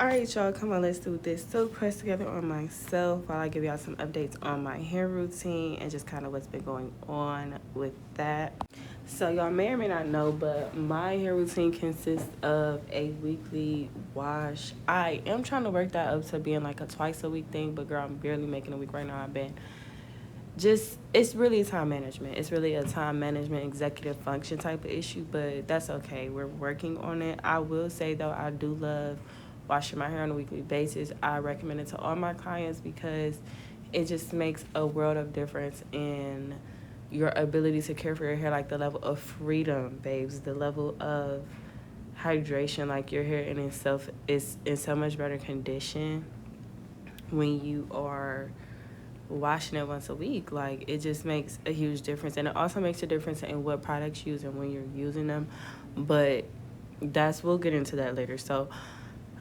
Alright, y'all, come on, let's do this silk press together on myself while I give y'all some updates on my hair routine and just kind of what's been going on with that. So y'all may or may not know, but my hair routine consists of a weekly wash. I am trying to work that up to being like a twice a week thing, but girl, I'm barely making a week right now. I've been just, it's really time management. It's really a time management executive function type of issue, but that's okay. We're working on it. I will say though, I do love washing my hair on a weekly basis. I recommend it to all my clients because it just makes a world of difference in your ability to care for your hair, like the level of freedom, babes, the level of hydration, like your hair in itself is in so much better condition when you are washing it once a week. Like, it just makes a huge difference, and it also makes a difference in what products you use and when you're using them. But we'll get into that later. So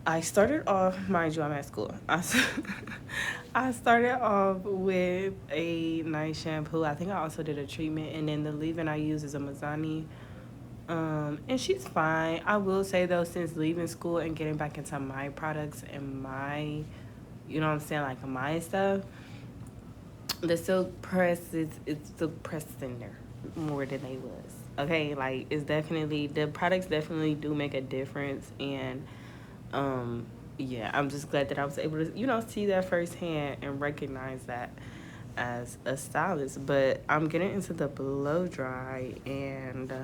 I started off, mind you, I'm at school. I started off with a nice shampoo. I think I also did a treatment, and then the leave-in I use is a Mizani. And she's fine. I will say though, since leaving school and getting back into my products and my, you know what I'm saying, like my stuff, the silk press it's silk pressed in there more than they was. Okay, like it's definitely, the products definitely do make a difference, and yeah, I'm just glad that I was able to, see that firsthand and recognize that as a stylist. But I'm getting into the blow dry, and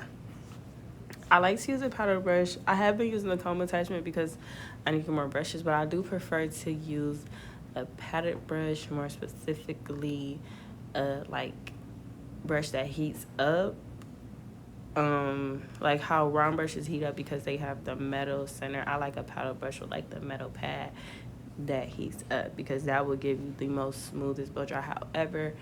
I like to use a powder brush. I have been using the comb attachment because I need more brushes, but I do prefer to use a padded brush, more specifically like brush that heats up, like how round brushes heat up because they have the metal center. I like a powder brush with like the metal pad that heats up because that will give you the most smoothest blow dry. However,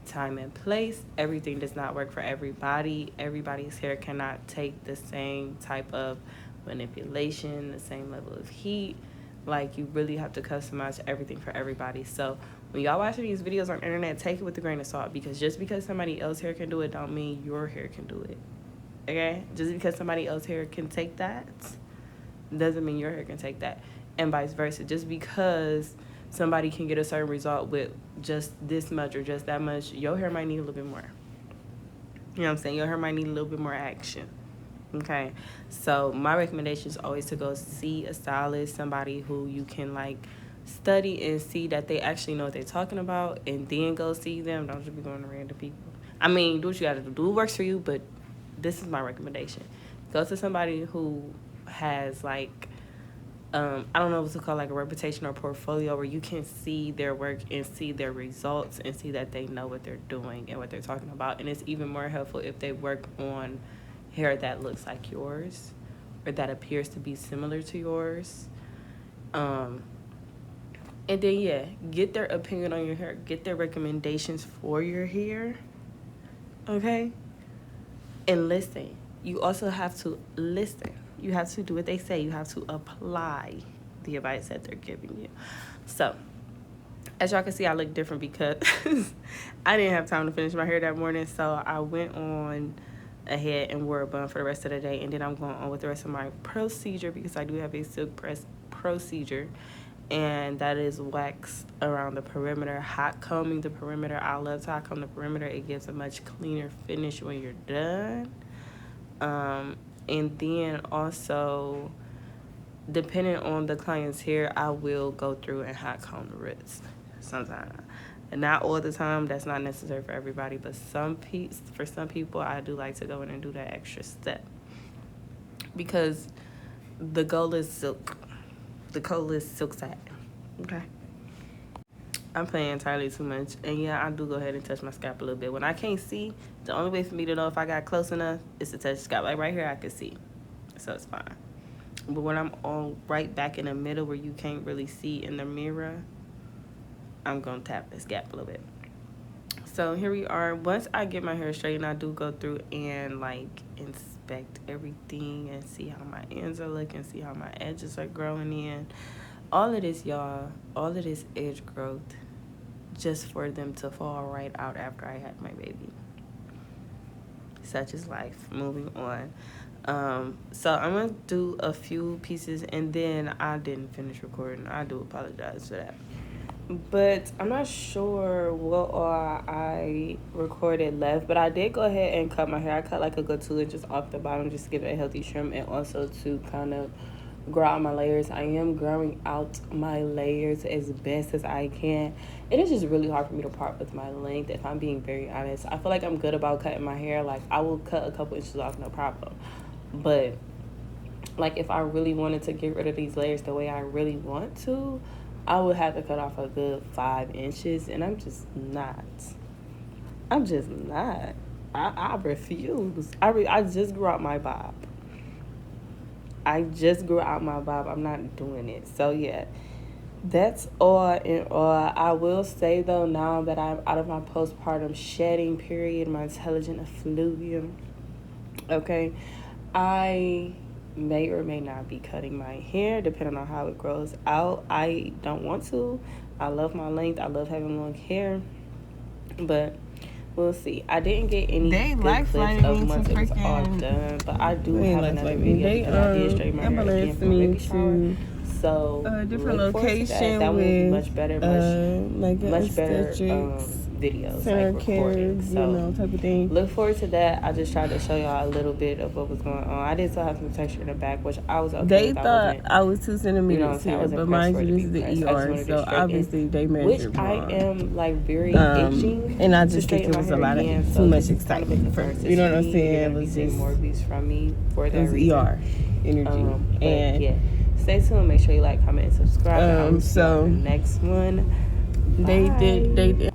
time and place, everything does not work for everybody. Everybody's hair cannot take the same type of manipulation, the same level of heat. Like, you really have to customize everything for everybody. So when y'all watching these videos on the internet, take it with a grain of salt, because just because somebody else's hair can do it don't mean your hair can do it. Okay? Just because somebody else's hair can take that doesn't mean your hair can take that, and vice versa. Just because somebody can get a certain result with just this much or just that much, your hair might need a little bit more. You know what I'm saying? Your hair might need a little bit more action. Okay? So my recommendation is always to go see a stylist, somebody who you can like study and see that they actually know what they're talking about, and then go see them. Don't just be going to random people. I mean, do what you gotta do. Do what works for you, but this is my recommendation. Go to somebody who has like, I don't know what to call, like a reputation or portfolio, where you can see their work and see their results and see that they know what they're doing and what they're talking about. And it's even more helpful if they work on hair that looks like yours or that appears to be similar to yours. And then, yeah, get their opinion on your hair. Get their recommendations for your hair. Okay? And listen. You also have to listen. You have to do what they say. You have to apply the advice that they're giving you. So, as y'all can see, I look different because I didn't have time to finish my hair that morning. So I went on ahead and wore a bun for the rest of the day. And then I'm going on with the rest of my procedure because I do have a silk press procedure. And that is wax around the perimeter, hot combing the perimeter. I love to hot comb the perimeter. It gives a much cleaner finish when you're done. And then also, depending on the client's hair, I will go through and hot comb the roots sometimes. And not all the time. That's not necessary for everybody. But for some people, I do like to go in and do that extra step. Because the goal is silk. The goal is silk satin. Okay? I'm playing entirely too much. And yeah, I do go ahead and touch my scalp a little bit. When I can't see, the only way for me to know if I got close enough is to touch the scalp. Like right here, I can see. So it's fine. But when I'm all right back in the middle where you can't really see in the mirror, I'm going to tap the scalp a little bit. So here we are. Once I get my hair straightened, I do go through and like inspect everything and see how my ends are looking, see how my edges are growing in. All of this, y'all, all of this edge growth, just for them to fall right out after I had my baby. Such is life. Moving on. So I'm gonna do a few pieces, and then I didn't finish recording. I do apologize for that. But I'm not sure what all I recorded left, but I did go ahead and cut my hair. I cut like a good 2 inches off the bottom just to give it a healthy trim, and also to kind of grow out my layers. I am growing out my layers as best as I can. It is just really hard for me to part with my length, if I'm being very honest. I feel like I'm good about cutting my hair. Like, I will cut a couple inches off, no problem. But like, if I really wanted to get rid of these layers the way I really want to, I would have to cut off a good 5 inches, and I'm just not. I refuse. I just grew out my bob. I'm not doing it. So, yeah, that's all in all. I will say, though, now that I'm out of my postpartum shedding period, my intelligent effluvium, okay, I may or may not be cutting my hair depending on how it grows out. I don't want to. I love my length. I love having long hair, but we'll see. I didn't get any good clips of once it was all done, but I do have another video because I did straighten my hair again from baby shower. So a different location that will be much better, much better videos, like recording. So type of thing. Look forward to that. I just tried to show y'all a little bit of what was going on. I did still have some texture in the back, which I was okay They with. thought I was 2 centimeters here, but mind you, this is the ER, so obviously they measured wrong. Which I am like very itching. And I just think it was a lot of too much excitement first. You know what I'm saying? It was just more views from me for that reason. ER energy. And yeah, stay tuned. Make sure you like, comment, and subscribe. So the next one. They did.